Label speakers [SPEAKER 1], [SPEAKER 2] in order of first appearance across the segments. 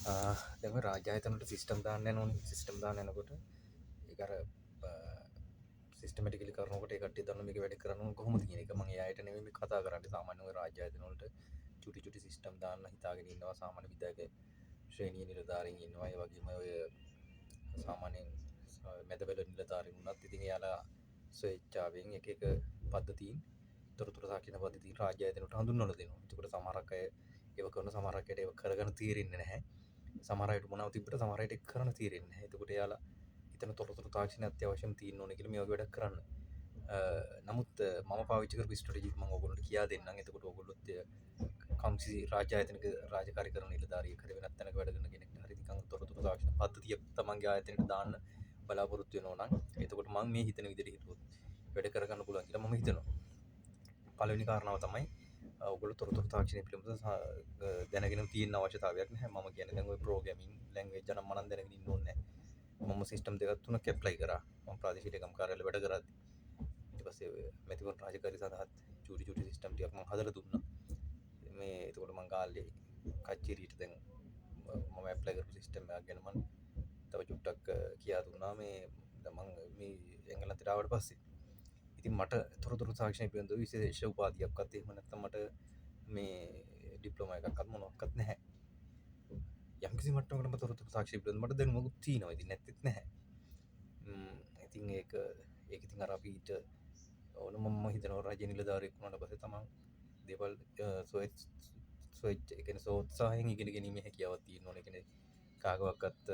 [SPEAKER 1] දැන් ඔය රාජ්‍ය ආයතන වලට සිස්ටම් දාන්න යනෝනේ. සිස්ටම් දාන්න යනකොට ඒක අර සිස්ටමැටිකලි කරනකොට ඒ කට්ටිය දන්න මේක වැඩ කරන්න ඕන කොහොමද කියන එක. මම ඒ අයට නෙමෙයි මේ කතා කරන්නේ. සාමාන්‍යයෙන් ඔය රාජ්‍ය ආයතන වලට චුටි සිස්ටම් දාන්න හිතාගෙන ඉන්නවා. සාමාන්‍ය විද්‍යාවේ ශ්‍රේණිය නිලධාරීන් ඉන්නවා. ඒ වගේම ඔය සාමාන්‍යයෙන් මැදපෙළ නිලධාරීන් වුණත් ඉතින් එයාලා ස්වේච්ඡාවෙන් එක පද්ධතීන් තොරතුරු තාක්ෂණ පද්ධතීන් රාජ්‍ය ආයතන වලට හඳුන්වලා දෙනවා. ඒකට සමහරක් අය ඒව කරන, සමහරක් අයට ඒව කරගන්න තීරෙන්නේ නැහැ. සමහර අයට මොනව තිබ්බට සමහර අයට ඒක කරන්න තීරෙන්නේ නැහැ. එතකොට එයාලා හිතන තොරතුරු තාක්ෂණය අත්‍යවශ්‍යම තියෙන්න ඕනේ කියලා මේ වගේ වැඩක් කරන්න. නමුත් මම පාවිච්චි කරපු ස්ට්‍රැටජිස් මම ඔයගොල්ලන්ට කියා දෙන්නම්. එතකොට ඔයගොල්ලොත් කම්සි රාජ්‍ය ආයතනක රාජකාරී කරන නිලධාරියෙක් හරි වෙනත් තැනක වැඩ කරන කෙනෙක් හරි නිකන් තොරතුරු තාක්ෂණ පද්ධතිය තමන්ගේ ආයතනයට දාන්න බලාපොරොත්තු වෙනවා නම් එතකොට මම මේ හිතන විදිහට හිතුවොත් වැඩ කරගන්න පුළුවන් කියලා මම හිතනවා. පළවෙනි කාරණාව තමයි ඔයගොල්ලෝ තොරතුරු තාක්ෂණය පිළිබඳව දැනගෙන තියෙන අවශ්‍යතාවයක් නැහැ. මම කියන්නේ දැන් ඔය ප්‍රෝග්‍රෑමින් ලැන්ග්වේජ් නම් මම දැනගෙන ඉන්න ඕනේ නැහැ. මම සිස්ටම් දෙකක් තුනක් ඇප්ලයි කරා. මම ප්‍රාදේශීය ලේකම් කාර්යාලේ වැඩ කරද්දී. ඊට පස්සේ මැතිවරණ රාජකාරී සඳහා චූටි සිස්ටම් ටිකක් මම හදලා දුන්නා. මේ එතකොට මම ගාල්ලේ කච්චේරියට දැන් මම ඇප්ලයි කරපු සිස්ටම් එකක් ගැන මම තව චුට්ටක් කියා දුන්නා. මේ මම මේ එංගලන්තයට ආවට පස්සේ ඉතින් මට තොරතුරු තාක්ෂණය පිළිබඳව විශේෂ උපාධියක්වත් එහෙම නැත්නම් මට මේ ඩිප්ලෝමා එකක්වත් මොනවත් නැහැ. යම්කිසි මට්ටමකට තොරතුරු තාක්ෂණය පිළිබඳව මට දැනුමක් තියෙනවා. ඉතින් නැත්තේත් නැහැ. ඉතින් ඒක ඉතින් අර අපිට ඕන මම හිතනවා රජ නිලධාරියෙක් වුණාට පස්සේ තමයි දේවල් ඒ කියන්නේ සෝත්සාහයෙන් ඉගෙන ගැනීමේ හැකියාවක් තියෙන්න ඕනේ. ඒ කියන්නේ කාගවත්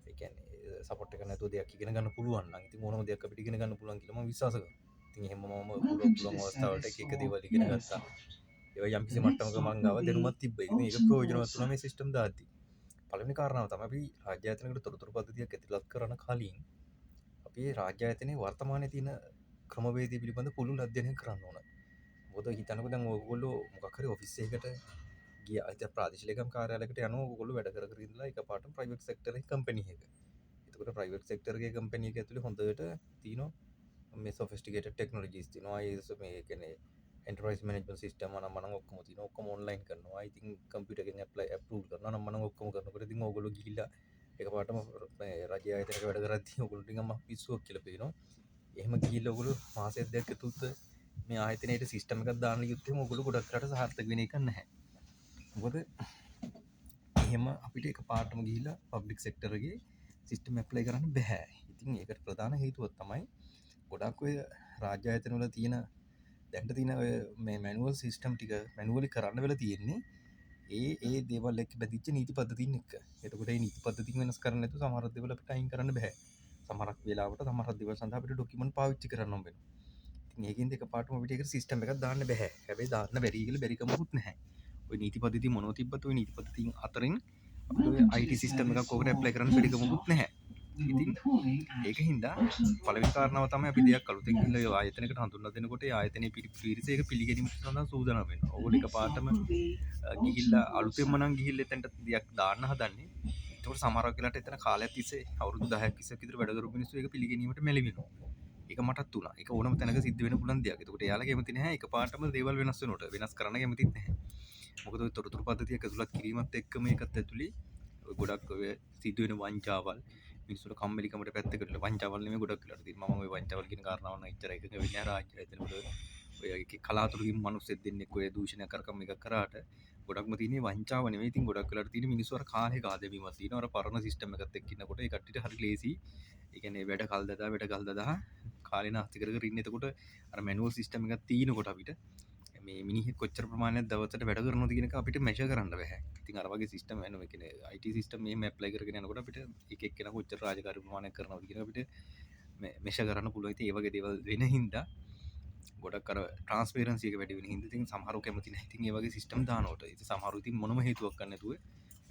[SPEAKER 1] ඒ කියන්නේ සපෝට් එක නැතුව දෙයක් ඉගෙන ගන්න පුළුවන් නම් ඉතින් ඕනම දෙයක් අපිට ඉගෙන ගන්න පුළුවන් කියලා මම විශ්වාස කරනවා. ඉතින් එහෙම මම පුළුවන් අවස්ථාවලට එක දේවල් ඉගෙන ගත්තා. ඒවා යම්කිසි මට්ටමක මං ගාව දැනුමක් තිබ්බා. ඉතින් ඒක ප්‍රයෝජනවත් වුණා මේ සිස්ටම් දාද්දි. පළවෙනි කාරණාව තමයි අපි රාජ්‍ය ආයතනයකට තොරතුරු පද්ධතියක් ඇතුළත් කරන කලින් අපි රාජ්‍ය ආයතනයේ වර්තමානයේ තියෙන ක්‍රමවේදය පිළිබඳ පුළුල් අධ්‍යයනය කරන්න ඕන. මොකද හිතන්නකෝ දැන් ඔයගොල්ලෝ මොකක් හරි ඔෆිස් එකකට ගියා. ඉතින් ප්‍රාදේශීය ලේකම් කාර්යාලයකට යනවා. ඔයගොල්ලෝ වැඩ කර ඉඳලා එකපාරටම ප්‍රයිවට් සෙක්ටර් එකේ කම්පැනි එක. එතකොට ප්‍රයිවට් සෙක්ටර් එකේ කම්පැනි එක ඇතුලේ හොඳට තියෙනවා මේ සොෆිස්ටිකේටඩ් ටෙක්නොලොජිස් තියෙනවා. ඒ මේ කියන්නේ එන්ටර්ප්‍රයිස් මැනේජ්මන්ට් සිස්ටම් මනම් ඔක්කොම තියෙනවා. ඔක්කොම ඔන්ලයින් කරනවා. ඉතින් කම්පියුටර් එකෙන් අප්රූව් කරනවා නම් මනම් ඔක්කොම කරනකොට ඉතින් ඕගොල්ලෝ ගිහිල්ලා එකපාරටම මේ රජ ආයතනයක වැඩ කරද්දී ඕගොල්ලෝ නිකන් මහ පිස්සුවක් කියලා පේනවා. එහෙම ගිහිල්ලා ඔයගොල්ලෝ මාසයක් දෙකක් ඇතුළත මේ ආයතනයේ සිස්ටම් එකක් දාන්න ගියොත් එහෙම ඔයගොල්ලෝ ගොඩක් රට සාර්ථක වෙන එක නැහැ. මොකද එහෙම අපිට එකපාරටම ගිහිල්ලා පබ්ලික් සෙක්ටර් එකේ සිස්ටම් ඇප්ලයි කරන්න බෑ. ඉතින් ඒකට ප්‍රධාන හේතුව තමයි ගොඩක් ඔය රාජ්‍ය ආයතන වල තියෙන දැන්ට තියෙන ඔය මේ මැනුවල් සිස්ටම් ටික මැනුවලි කරන්න වෙලා තියෙන්නේ ඒ දේවල් එක්ක බැඳිච්ච නීති පද්ධතීන් එක්ක. එතකොට මේ නීති පද්ධතීන් වෙනස් කරන්න නැතුව සමහර දේවල් අපිට අයින් කරන්න බෑ. සමහරක් වෙලාවට සමහර දේවල් සඳහා අපිට ඩොකියුමන්ට් පාවිච්චි කරන්න හම්බ වෙනවා. ඉතින් ඒකෙන්ද එකපාරටම අපිට ඒක සිස්ටම් එකක් දාන්න බෑ. හැබැයි දාන්න බැරි කියලා බැරිකමකුත් නැහැ. ඔය නීති පද්ධති මොනව තිබ්බත් ඔය නීති පද්ධතීන් අතරින් අපිට IT සිස්ටම් එකක් ඕකට ඇප්ලයි කරන්න බැරිකමකුත් නැහැ. ඉතින් ඒක හින්දා පළවෙනි කාරණාව තමයි අපි දෙයක් අලුතෙන් ගිහලා ආයතනයකට හඳුන්වලා දෙනකොට ඒ ආයතනයේ පිරිස ඒක පිළිගැනීම සඳහා සූදානම් වෙනවා. ඕගොල්ලෝ එකපාරටම ගිහිල්ලා අලුතෙන්ම නම් ගිහිල්ලා එතනට දෙයක් දාන්න හදන්නේ. ඒකට සමහරක් වෙලාවට එතන කාලයක් තිස්සේ අවුරුදු 10ක් 20ක් විතර වැඩ කරපු මිනිස්සු ඒක පිළිගැනීමට මැලි වෙනවා. ඒක මටත් උනා. ඒක ඕනම තැනක සිද්ධ වෙන්න පුළුවන් දෙයක්. ඒකට එයාලා කැමති නැහැ එකපාරටම දේවල් වෙනස් වෙනකොට. වෙනස් කරන්න කැමතිත් නැහැ. මොකද ඔය තොරතුරු පද්ධතියක් ඇතුළත් කිරීමත් එක්කම ඒකත් ඇතුලේ ගොඩක් ඔය සිදුවෙන වංචාවල් මිනිස්සුන්ට කම්මැලිකමට පැත්තකට වංචාවල් නෙමෙයි ගොඩක් වෙලාට තියෙනවා. මම ওই වංචාවල් කියන කාරණාව නම් එච්චර එකක වෙන්නේ නැහැ රාජ්‍ය ආයතන වල. ඔය කලාතුරකින් මිනිස්සුෙක් දෙන්නෙක් ඔය දූෂණය කරකම් එකක් කරාට ගොඩක්ම තියෙන්නේ වංචාව නෙමෙයි. ඉතින් ගොඩක් වෙලාට තියෙන්නේ මිනිස්සු අර කාලේ කාදැවීමක් තියෙනවා. අර පරණ සිස්ටම් එකත් එක්ක ඉන්නකොට ඒ කට්ටියට හරි ලේසි. ඒ කියන්නේ වැඩ කල් දදා කාලේ නාස්ති කර කර ඉන්නේ. එතකොට අර මැනුවල් සිස්ටම් එකක් තියෙනකොට අපිට මේ මිනිහෙක් කොච්චර ප්‍රමාණයක් දවසට වැඩ කරනවද කියන එක අපිට මෙෂර් කරන්න බෑ. ඉතින් අර වගේ සිස්ටම් වෙනවා. ඒ කියන්නේ IT සිස්ටම් මෙහෙම ඇප්ලයි කරගෙන යනකොට අපිට එක එක්කෙනා කොච්චර රාජකාරී ප්‍රමාණයක් කරනවද කියන අපිට මෙෂර් කරන්න පුළුවන්. ඉතින් ඒ වගේ දේවල් වෙන හින්දා ගොඩක් අර ට්‍රාන්ස්පරන්සි එක වැඩි වෙන හින්දා ඉතින් සමහරව කැමති නැහැ. ඉතින් ඒ වගේ සිස්ටම් දානකොට ඉතින් සමහරව ඉතින් මොනම හේතුවක් ගන්න නැතුව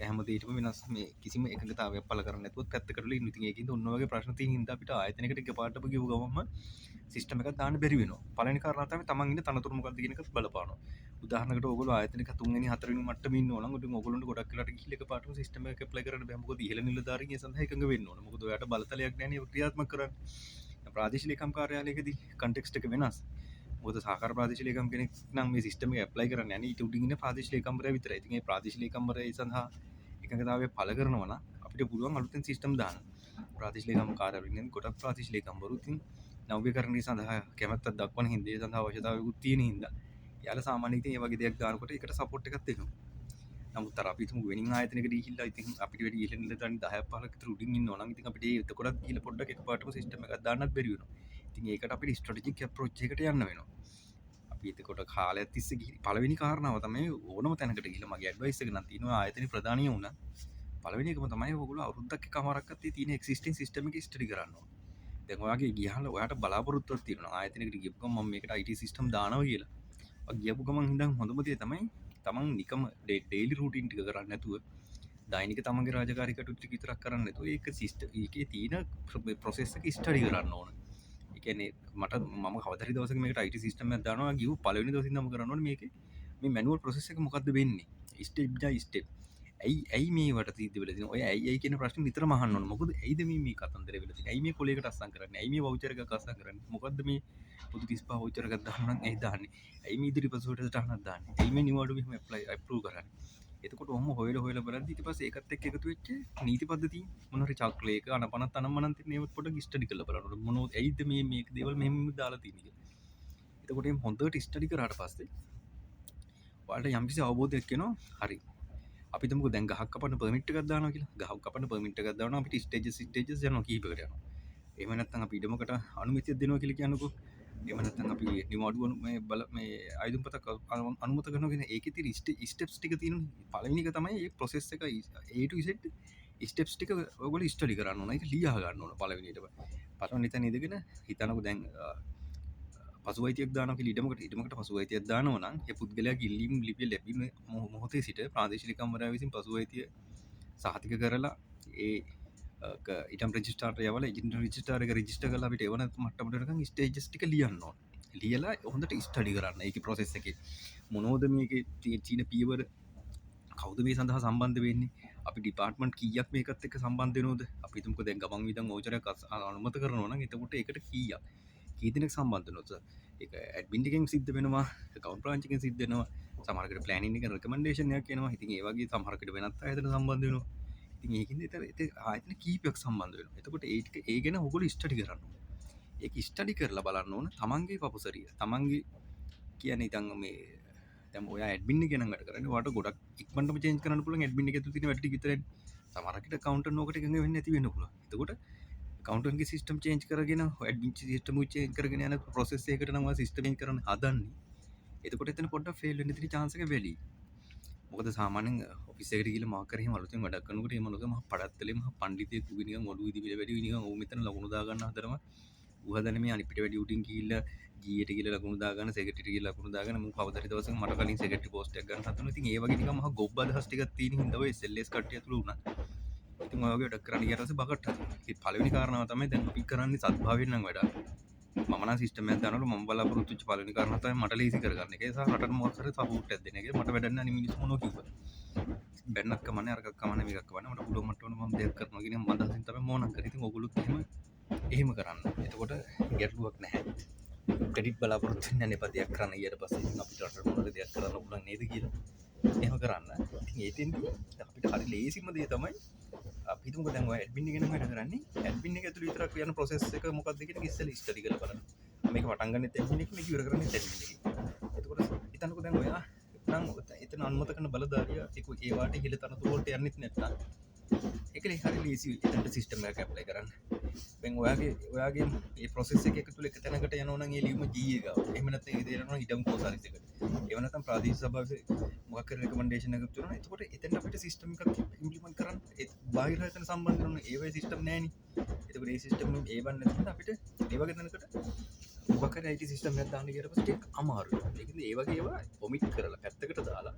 [SPEAKER 1] හැම දෙයකම වෙනස් මේ කිසිම එකඟතාවයක් පළ කරන්නේ නැතුව පැත්තකට ඉන්න. ඉතින් ඒකින්ද ඔන්න වගේ ප්‍රශ්න තියෙන හින්දා අපිට ආයතනයකට එකපාරටම ගිහුව ගමන්ම සිස්ටම් එකක් දාන්න බැරි වෙනවා. පළවෙනි කාරණාව තමයි තමන් ඉන්න තනතුර මොකක්ද කියන එක බලපානවා. උදාහරණයකට ඔයගොල්ලෝ ආයතනයක 3 වෙනි 4 වෙනි මට්ටමේ ඉන්නවා නම් ඉතින් ඔයගොල්ලන්ට ගොඩක් වෙලාට ගිහිල්ලා එකපාරටම සිස්ටම් එකක් ඇප්ලයි කරන්න බෑ. මොකද ඉහළ නිලධාරීන් ඒ සඳහා එකඟ වෙන්න ඕන. මොකද ඔයාට බලතලයක් නැහැ නේ ක්‍රියාත්මක කරන්න. ප්‍රාදේශීය ලේකම් කාර්යාලයකදී කන්ටෙක්ස්ට් එක වෙනස්. මොකද සහකාර ප්‍රාදේශීය ලේකම් කෙනෙක් නම් මේ සිස්ටම් එක ඇප්ලයි කරන්න යන්නේ ඊට උඩින් ඉන්න ප්‍රාදේශීය ලේකම්වරයා විතරයි. ඉතින් ඒ ප්‍රාදේශීය ලේකම්වරයා ඒ සඳහා එකඟතාවය පළ කරනවා නම් අපිට පුළුවන් අලුතෙන් සිස්ටම් දාන්න. ප්‍රාදේශීය ලේකම් කාර්යාලවලින් ගොඩක් ප්‍රාදේශීය ලේකම්වරු ඉතින් නව්‍යකරණය සඳහා කැමැත්තක් දක්වන හින්දා ඒ සඳහා අවශ්‍යතාවයකුත් තියෙන හින්දා යාලා සාමාන්‍යයෙන් ඉතින් මේ වගේ දෙයක් දානකොට ඒකට සපෝට් එකක් දෙනවා. නමුත් අර අපි හිතමු වෙනින් ආයතනයකට ගිහිල්ලා ඉතින් අපිට වැඩි ඉහළ නිලධාරීන් 10ක් 15ක් විතර උඩින් ඉන්නවා නම් ඉතින් අපිට එතකොටත් ගිහිල්ලා පොඩ්ඩක් එකපාරටම සිස්ටම් එකක් දාන්නත් බැරි වෙනවා. ඉතින් ඒකට අපිට ස්ට්‍රැටජික් අප්‍රෝච් එකකට යන්න වෙනවා. අපි එතකොට කාලයක් තිස්සේ ගිහින් පළවෙනි කාරණාව තමයි ඕනම තැනකට ගිහිල්ලා මගේ ඇඩ්වයිස් එක නම් තියෙනවා ආයතනයේ ප්‍රධානිය වුණා. පළවෙනි එකම තමයි ඔයගොල්ලෝ අවුරුද්දක් එකමාරක්වත් තියෙන එක්සිස්ටිං සිස්ටම් එක ස්ටඩි කරන්න ඕනේ. දැන් ඔයාගේ ගියහලා ඔයාට බලාපොරොත්තුවක් තියෙනවා ආයතනයකට ගියපු ගමන් මම මේකට IT සිස්ටම් දානවා කියලා. ඔය ගියපු ගමන් හින්දා හොඳම දේ තමයි තමන් නිකම ඩේලි රූටින් ටික කරන්නේ නැතුව දෛනික තමන්ගේ රාජකාරී කටයුතු ටික විතරක් කරන්නේ නැතුව ඒක සිස්ටම් එකේ තියෙන ප්‍රොසෙස් එක ස්ටඩි කරන්න ඕනේ. ඒ කියන්නේ මට මම කවදාරි දවසක මේකට IT සිස්ටම් එකක් දානවා ගිහුව පළවෙනි දවසේ ඉඳන්ම කරන්න ඕනේ මේකේ මේ මැනුවල් ප්‍රොසෙස් එක මොකද්ද වෙන්නේ ස්ටෙප් බයි ස්ටෙප් ඇයි මේවට තීද්ද වෙලා තියෙන්නේ ඔය ඇයි කියන ප්‍රශ්නේ නිතරම අහන්න ඕනේ මොකද ඇයිද මේ කතන්දරේ වෙලා තියෙන්නේ ඇයි මේ කොලයකට අස්සම් කරන්නේ ඇයි මේ වවුචර් එකක් අස්සම් කරන්නේ මොකද්ද මේ පොදු 35 වවුචර් එකක් දාන්න නම් ඇයි දාන්නේ ඇයි මේ ඉදිරි පසුවට දාන්නක් දාන්නේ ඇයි මේ නිවාඩු මෙහෙම අප්‍රූව් කරන්නේ එතකොට ඔහොම හොයලා බලද්දි ඊට පස්සේ ඒකත් එක්ක එකතු වෙච්ච නීති පද්ධතිය මොනවාරි චක්‍රයක අනපනත් අනම්මනන් තියෙන ඒවත් පොඩ්ඩක් ස්ටඩි කරලා බලන්න මොනවද ඇයිද මේක දේවල් මෙහෙම දාලා තියෙන්නේ කියලා. එතකොට මේ හොඳට ස්ටඩි කරාට පස්සේ ඔයාලට යම්කිසි අවබෝධයක් එනවා හරි අපි තුමුකෝ දැන් ගහක් කපන්න පර්මිට් එකක් දානවා කියලා. ගහක් කපන්න පර්මිට් එකක් දානවා අපිට ස්ටේජස් යනවා කීපයකට යනවා. එහෙම නැත්නම් අපි ඉඩමකට අනුමැතියක් දෙනවා කියලා කියන්නකෝ. එහෙම නැත්නම් අපි නිවාඩුව මේ ආයුධපතක් අනුමත කරනවා කියන ඒකේ තියෙන ස්ටෙප්ස් ටික තියෙනවා. පළවෙනි එක තමයි මේ ප්‍රොසෙස් එක A to Z ස්ටෙප්ස් ටික ඔයගොල්ලෝ ස්ටඩි කරන්න ඕන. ඒක ලියා ගන්න ඕන පළවෙනියට. පළවෙනි එතන ඉඳගෙන හිතනකෝ දැන් පසුවයිතියක් දානවා කියලා ඉඩමකට පසුවයිතියක් දානවා නම් ඒ පුද්ගලයාගේ ඉල්ලීම් ලිපිය ලැබෙන මොහොතේ සිට ප්‍රාදේශීය කම්වරයා විසින් පසුවයිතිය සහතික කරලා ඒ ඉටම් රෙජිස්ටාර් යවලා ඒජන්ට් රෙජිස්ටාර් එක රෙජිස්ටර් කරලා අපිට එවන මට්ටමට නිකන් ස්ටේජස් ටික ලියන්න ඕන. ලියලා හොඳට ස්ටඩි කරන්න. ඒකේ ප්‍රොසෙස් එකේ මොනවද මේකේ තියෙන පියවර කවුද මේ සඳහා සම්බන්ධ වෙන්නේ? අපි ඩිපාර්ට්මන්ට් කීයක් මේකත් එක්ක සම්බන්ධ වෙනවද? අපි හිතමුකෝ දැන් ගමන් විදන් වෝචරයක් අනුමත කරනවා නම් එතකොට ඒකට කීයක් කී දෙනෙක් සම්බන්ධ වෙනවද? ඒක ඇඩ්මින් එකෙන් සිද්ධ වෙනවා, account branch එකෙන් සිද්ධ වෙනවා, සමහරකට planning එකෙන් recommendation එකක් එනවා. ඉතින් ඒ වගේ සමහරකට වෙනත් ආයතන සම්බන්ධ වෙනවා. ඉතින් ඒකින්ද ආයතන කීපයක් සම්බන්ධ වෙනවා. එතකොට ඒ ගැන ඔයගොල්ලෝ ස්ටඩි කරන්න ඕනේ. ඒක ස්ටඩි කරලා බලන්න ඕන තමන්ගේ පපුසරිය. තමන්ගේ කියන්නේ ඉතින් මේ දැන් ඔයා ඇඩ්මින් එක ගැන වැඩ කරන්නේ. ඔයාට ගොඩක් ඉක්මනටම චේන්ජ් කරන්න පුළුවන් ඇඩ්මින් එකේ තියෙන වැඩ ටික විතරයි. සමහරකට කවුන්ටර් නෝකට එකඟ වෙන්නේ නැති වෙන්න පුළුවන්. එතකොට කවුන්ටර්ගේ සිස්ටම් චේන්ජ් කරගෙන ඇඩ්මින් සිස්ටම් චේන්ජ් කරගෙන යන ප්‍රොසෙස් එකකට නම් ඔයා සිස්ටම් චේන්ජ් කරන්න හදන්නේ. එතකොට එතන පොඩ්ඩක් ෆේල් වෙන්න තියෙන chance එක වැඩි. මොකද සාමාන්‍යයෙන් ඔෆිස් එකට ගිහලා මාක් කරේ අලුතෙන් වැඩක් කරනකොට මේ මනුස්සයා මහ පඩත්තලේ මහ පඬිතෙක් උගේ නිකන් ඔළුව ඉදිවිල වැඩි නිකන් ඌ මෙතන ලකුණු දා ගන්න හදරම ඌ හදන්නේ මේ අනිත් පිට වැඩි උටින් ගිහිල්ලා ජීයට ගිහලා ලකුණු දා ගන්න සෙක්‍රටරියට ගිහලා ලකුණු දා ගන්න මම කවදාරි දවසක මට කලින් සෙක්‍රටරි පෝස්ට් එකක් ගන්න හදනවා. ඉතින් ඒ වගේ නිකන් මහ ගොබ් අදහස් ටිකක් තියෙන හින්දා ඔය SLS කට්ටිය ඇතුළු වුණා. ඉතින් ඔය වගේ වැඩක් කරන්න ගියාට පස්සේ බකට් හදනවා. ඉතින් පළවෙනි කාරණාව තමයි දැන් අපි කරන්නේ සත්භාවයෙන් නම් වැඩක්. මම නම් සිස්ටම් එකක් දානවලු මම බලාපොරොත්තු වෙච්ච පළවෙනි කාරණාව තමයි මට ලීසි කරගන්න එක. ඒ සහ රටට මොකක් හරි සපෝට් එකක් දෙන එක. මට වැඩක් නැහැ මිනිස්සු මොනවා කිව්වද. බැන්නක් කමන්නේ අරකක් කමන්නේ මේකක් කමන්නේ මට පුළුවන් මට ඕන මම දෙයක් කරනවා කියන මම අදහසින් තමයි මොනක් කරේ. ඉතින් ඔයගොල්ලොත් එහෙම කරන්න. එතකොට ගැටලුවක් නැහැ. ක්‍රෙඩිට් බලාපොරොත්තු වෙන්න නැපා දෙයක් කරන්න ඊට පස්සේ ඉතින් අපිට රටට මොනවද දෙයක් කරන්න පුළුවන් නේද කියලා. එහෙම කරන්න. ඉතින් ඒතෙන්දී අපිට හරි ලේසිම දේ තමයි අපි හිතමුකෝ දැන් ඔය ඇඩ්මින් එක ගැන වැඩ කරන්නේ. ඇඩ්මින් එක ඇතුළේ විතරක් යන ප්‍රොසෙස් එක මොකක්ද කියන එක ඉස්සෙල්ලා ස්ටඩි කරලා බලන්න. මේක පටන් ගන්නෙත් ඇඩ්මින් එකේ මේක ඉවර කරන්නේ ඇඩ්මින් එකේ. එතකොට හිතන්නකෝ දැන් ඔයා නම් එතන අනුමත කරන බලධාරියා ඒ වාට ඉහළ තනතුරු වලට යන්නෙත් නැත්නම් ඒකනේ හරි ලීසි එතනට සිස්ටම් එකක් ඇප්ලයි කරන්න. දැන් ඔයාගේ මේ ප්‍රොසෙස් එක තුළ එක තැනකට යනවා නම් ඒ ලියුම GA ගාව. එහෙම නැත්නම් ඒ දේ යනවා ඉඩම් කෝසාරිස් එකට. එහෙම නැත්නම් ප්‍රාදේශීය සභාවේ මොකක් හරි රෙකමෙන්ඩේෂන් එකක් තුනන. එතකොට එතෙන් අපිට සිස්ටම් එකක් ඉම්ප්ලිමන්ට් කරන්න ඒ බාහිර හිතන සම්බන්ධ වෙන ඒ වගේ සිස්ටම් නැහැනේ. එතකොට ඒ සිස්ටම් ඒවන් නැත්නම් අපිට ඒ වගේ තැනකට මොකක් හරි IT සිස්ටම් එකක් දාන්න ගියට පස්සේ ටිකක් අමාරුයි. ඒකද ඒ වගේ ඒවා ඔමිට් කරලා පැත්තකට දාලා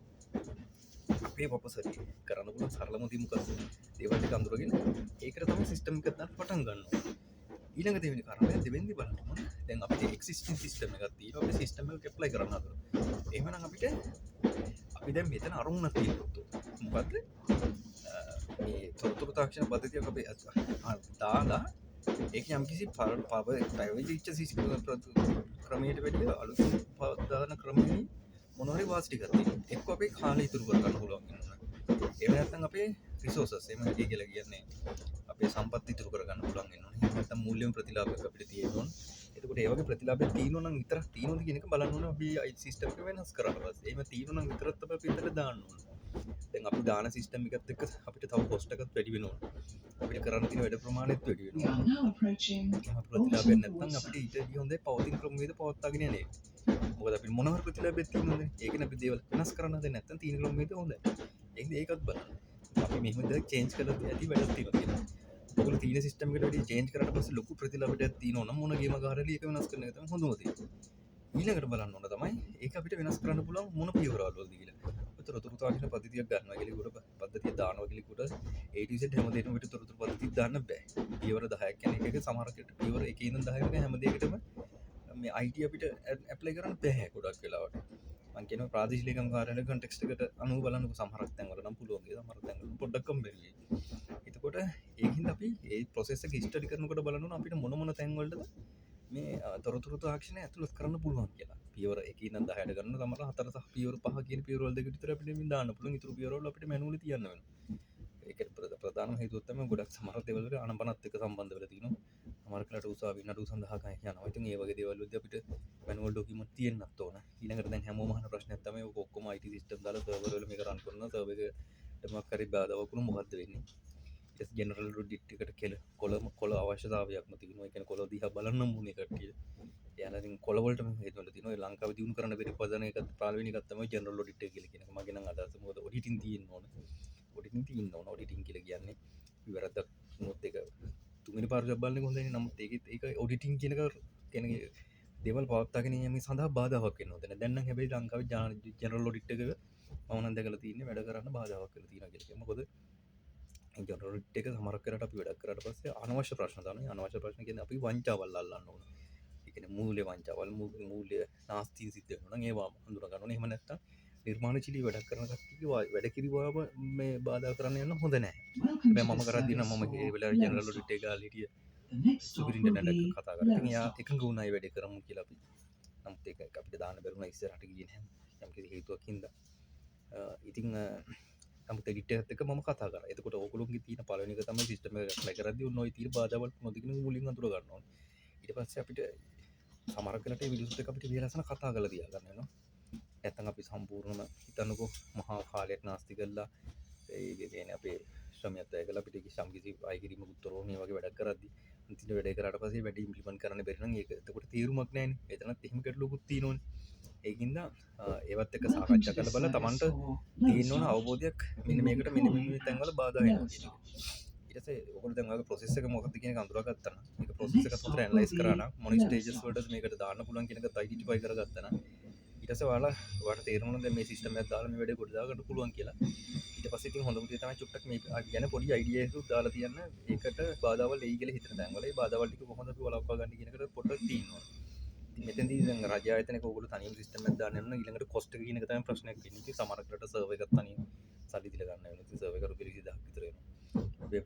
[SPEAKER 1] අපේ පපසරිය කරන්න පුළුවන් සරලම දේ මොකක්ද? ඒවා ටික අඳුරගෙන ඒකට තමයි සිස්ටම් එකක් දාන්න පටන් ගන්න ඕනේ. ඊළඟ දෙවෙනි කාරණය දෙවෙනි බලන්න ඕනේ. දැන් අපිට එක්සිස්ටිං සිස්ටම් එකක් තියෙනවා. අපි සිස්ටම් එකක් ඇප්ලයි කරන්න හදනවා. එහෙමනම් අපි දැන් මෙතන අරමුණක් තියෙනවා. මොකද්ද? මේ තොරතුරු තාක්ෂණ පද්ධතියක් අපි දාලා ඒක යම්කිසි පැවිදිච්ච ක්‍රමයට වැඩිය අලුතින් දාන ක්‍රමයේ මොනවා හරි වාස් ටිකක් තියෙනවා. එක්ක අපේ කාලය ඉතුරු කර ගන්න පුළුවන් වෙනවා. එහෙම නැත්නම් අපේ රිසෝසස් එහෙම කියලා කියන්නේ අපේ සම්පත් ඉතුරු කරගන්න පුළුවන් වෙනවා. එහෙම නැත්නම් මූල්‍යම ප්‍රතිලාභයක් අපිට තියෙනවා. එතකොට ඒ වගේ ප්‍රතිලාභයක් තියෙනවා නම් විතරක් තියෙනවද කියන එක බලන්න ඕනේ අපි සිස්ටම් එක වෙනස් කරලා පස්සේ. එහෙම තියෙනවා නම් විතරක් තමයි අපි ඉතල දාන්න ඕනේ. දැන් අපි දාන සිස්ටම් එකත් එක්ක අපිට තව කොස්ට් එකක් වැඩි වෙනවා. අපිට කරන්න තියෙන වැඩ ප්‍රමාණයත් වැඩි වෙනවා. ප්‍රතිලාභයක් නැත්නම් අපිට ඊට වැඩි හොඳයි පවතින ක්‍රමවේද පවත්වාගෙන යන්නේ. මොකද අපිට මොනවාර ප්‍රතිලාභයක් තියෙනවද? ඒකනේ අපි දේවල් වෙනස් කරන්න හදන්නේ නැත්නම් තියෙන ක්‍රමවේද හොඳයි. ඒකත් බලන්න. අපි මෙහෙම දෙයක් චේන්ජ් කරලා ඇති වැඩක් තියෙනවා කියලා. ඔයගොල්ලෝ තියෙන සිස්ටම් එකට වැඩි චේන්ජ් කරාට පස්සේ ලොකු ප්‍රතිලාභයක් තියෙනවා නම් මොන ගේම කාර්යලි ඒක වෙනස් කරන එක තමයි හොඳම දේ. ඊළඟට බලන්න ඕන තමයි ඒක අපිට වෙනස් කරන්න පුළුවන් මොන පියවරවලද කියලා. තොරතුරු තාක්ෂණ පද්ධතියක් ගන්නවා කියලා පද්ධතිය දානවා කියලා A to Z හැම දෙයකම අපිට තොරතුරු පද්ධතියක් දාන්න බෑ. පියවර 10ක් කියන්නේ එක සමහරකට පියවර 1 ඉඳන් 10 වෙනකන් හැම දෙයකටම මේ IT අපිට ඇප්ලයි කරන්න බෑ ගොඩක් වෙලාවට. මම කියනවා ප්‍රාදේශීය ලේකම් කාර්යාලය කන්ටෙක්ස්ට් එකට අනුව බලන්නකො සමහරක් තැන්වල නම් පුළුවන් ගේ සමහරක් තැන්වල පොඩ්ඩක් කම්බැලි වෙයි. එතකොට ඒකින්ද අපි ඒ ප්‍රොසෙස් එක ස්ටඩි කරනකොට බලන්න ඕන අපිට මොන මොන තැන්වලද මේ තොරතුරු තාක්ෂණය ඇතුළත් කරන්න පුළුවන් කියලා. පියවර 1 ඉඳන් 10ට ගන්න තමයි 4 සහ පියවර 5 කියන පියවරවල දෙක විතර අපිට මේ දාන්න පුළුවන්. ඊටු පියවරවල අපිට මැනුවලි තියන්න වෙනවා. ඒකට ප්‍රධානම හේතුව තමයි ගොඩක් සමහර දේවල් වල අනබනත් එක්ක සම්බන්ධ වෙලා තියෙනවා. සමහර කලට උසාවි නඩු සඳහා යනවා. ඉතින් ඒ වගේ දේවල් වලදී අපිට මැනුවල් ඩොකියුමන්ට් තියෙන්නත් ඕන. ඊළඟට දැන් හැමෝම අහන ප්‍රශ්නයක් තමයි ඔක ඔක්කොම IT සිස්ටම් දාලා සර්වර් වල මේක රන් කරනවා. සර්වර් එකට මොකක් හරි බාධාවක් වුණොත් මොකද්ද වෙන්නේ? ඊට ජෙනරල් ඔඩිට් එකට කොළ අවශ්‍යතාවයක්ම තියෙනවා. ඒ කියන්නේ කොළ දිහා බලන්න ඕනේ කට්ටිය. යාලකින් කොළවලට හේතුවල තියෙනවා. ලංකාවේ දිනු කරන්න බැරි ප්‍රධාන එකක් පළවෙනි එකක් තමයි ජෙනරල් ඔඩිට් එක කියලා කියන එක. මගේ නම් අදහස මොකද ඔඩිටින් තියෙන්න ඕන. ඔඩිටින් තියෙන්න ඕන. ඔඩිටින් කියලා කියන්නේ විවරද්දක් වුණොත් ඒක තුන්වෙනි පාර ජොබ් බලන්නේ හොඳයි. නමුත් ඒක ඔඩිටින් කියන එක කියන්නේ දේවල් පවත්වාගෙන යෑම සඳහා බාධාවක් වෙනවා. දැන් නම් හැබැයි ලංකාවේ ජෙනරල් ඔඩිට් එක මම නම් දැකලා තියෙන්නේ වැඩ කරන්න බාධාවක් වෙලා තියෙනවා කියලා. මොකද ජෙනරල් ඔඩිට් එක සමහරක් කරලා අපි වැඩක් කරාට පස්සේ අනවශ්‍ය ප්‍රශ්න දානවා. අනවශ්‍ය ප්‍රශ්න කියන්නේ අපි වංචාවල් අල්ලන්න ඕන. මූල්‍ය වංචාවල් මූල්‍ය නාස්තිය සිද්ධ වෙනවා නම් ඒවා හඳුනා ගන්න ඕනේ. එහෙම නැත්නම් නිර්මාණශීලී වැඩක් කරන කට්ටිය වැඩ කිරිවාම මේ බාධා කරන්න යන්න හොඳ නැහැ. හැබැයි මම කරද්දී නම් මම ඒ වෙලාවේ ජෙනරල් ඔඩිට් එක ගාලා හිටිය සුපිරින්ටෙන්ඩන්ට් එක්ක කතා කරා. ඉතින් එයා එකඟ වුණා ඒ වැඩේ කරමු කියලා අපි. නමුත් ඒක අපිට දාන්න බැරුණා ඉස්සරහට ගියේ නැහැ. යම් කිසි හේතුවක් හින්දා. ඉතින් නමුත් එඩිට් එකත් එක්ක මම කතා කරා. එතකොට ඕගොල්ලෝගේ තියෙන පළවෙනි එක තමයි සිස්ටම් එක ඇප්ලයි කරද්දී ඔන්න ඔය තියෙන බාධාවල් නොදකින මුලින් අඳුර ගන්න ඕනේ. ඊට පස්සේ අපිට සමරකලට විදුත් එක අපිට වියලසන කතා කළ තියා ගන්න වෙනවා. නැත්නම් අපි සම්පූර්ණම හිතන්නකෝ මහා කාලයක් නාස්ති කරලා ඒ කියන්නේ අපේ ශ්‍රමයත් වැය කරලා අපිට සම්කිසි අය කිරීමක් උත්තරෝ මේ වගේ වැඩක් කරද්දී අන්තිම වැඩේ කරාට පස්සේ වැඩි ඉම්ප්ලිමන්ට් කරන්න බැරි නම් ඒක එතකොට තීරුමක් නැහැ නේ. එතනත් එහෙම ගැටලුවකුත් තියෙනවනේ. ඒකින්ද ඒවත් එක්ක සාකච්ඡා කරලා බලලා Tamanට තියෙන්න ඕන අවබෝධයක් මෙන්න මේකට මෙන්න මේ තැන්වල බාධා වෙනවා කියන එක. ඊට පස්සේ ඔයගොල්ලෝ දැන් ඔයගේ ප්‍රොසෙස් එක මොකක්ද කියන එක අඳුරගත්තා නම් මේක ප්‍රොසෙස් එකත් හොඳට ඇනලයිස් කරා නම් මොන ස්ටේජස් වලටද මේකට දාන්න පුළුවන් කියන එකත් අයිඩෙන්ටිෆයි කරගත්තා නම් ඊට පස්සේ ඔයාලට තේරෙනවා දැන් මේ සිස්ටම් එකක් දාලා මේ වැඩේ ගොඩ දාගන්න පුළුවන් කියලා. ඊට පස්සේ ඉතින් හොඳම දේ තමයි චුට්ටක් මේ ගැන පොඩි අයිඩියා එකක් දාලා තියන්න. ඒකට බාධාවල් එයි කියලා හිතන තැන්වල ඒ බාධාවල් ටික කොහොමද අපි වළක්වා ගන්න කියන එකට පොඩ්ඩක් තියෙනවා. මෙතැන්දී දැන් රජ ආයතනයක ඔයගොල්ලෝ තනියම සිස්ටම් එකක් දාන්න යනවා. ඊළඟට කොස්ට් එක කියන එක තමයි ප්‍රශ්නයක් වෙන්නේ. ඉතින් සමහරකට සර්වර් එකක් තනියම සල්ලි දීලා ගන්න වෙනවා. ඉතින් සර්වර් එක රුපියල් 20000ක් විතර වෙනවා.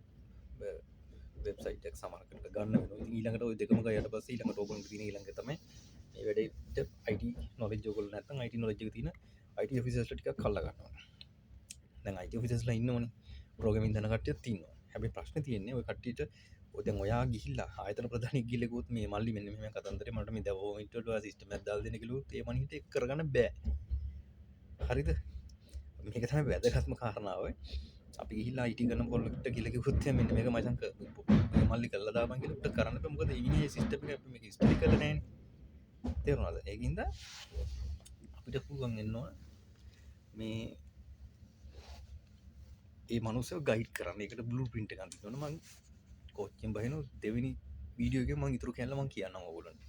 [SPEAKER 1] වෙබ්සයිට් එක සමහරකට ගන්න වෙනවා. ඉතින් ඊළඟට ওই දෙකම ගියට පස්සේ ඊළඟට ඕගොල්ලෝ තියෙන ඊළඟ තමයි මේ වැඩේට IT knowledge ඕගොල්ලෝ නැත්නම් IT knowledge එක තියෙන IT officers ලා ටිකක් අල්ල ගන්නවා. දැන් IT officers ලා ඉන්නවනේ. ප්‍රෝග්‍රෑමින් දන්න කට්ටියත් ඉන්නවා. හැබැයි ප්‍රශ්නේ තියෙන්නේ ওই කට්ටියට දැන් ඔයා ගිහිල්ලා ආයතන ප්‍රධානියෙක් ගිහලා කිව්වොත් මේ මල්ලි මෙන්න මෙහෙම කතන්දරේ මට මේ දවෝ ඉන්ටර්වල් වල සිස්ටම් එකක් දාලා දෙන්න කිව්වොත් ඒ මනිට ඒක කරගන්න බෑ. හරිද? මේක තමයි වැදගත්ම කාරණාව. අපි ගිහිල්ලා IT කරන පොල්ලකට ගිහලා කිව්වොත් මෙන්න මේක මචං මල්ලි කරලා දාපන් කියලා උට කරන්න බෑ. මොකද මේ සිස්ටම් එක අපි මේක ස්ටඩි කරලා නැහැනේ. තේරුණාද? ඒකින්ද අපිට පුළුවන් වෙන්න ඕන මේ ඒ මනුස්සයව ගයිඩ් කරන්න. ඒකට බ්ලූ ප්‍රින්ට් එකක් අඳින්න ඕන. මම කෝච්චෙන් බහින දෙවෙනි වීඩියෝ එකේ මම ඊටු කැල්ල මම කියන්නම් ඕගොල්ලන්ට.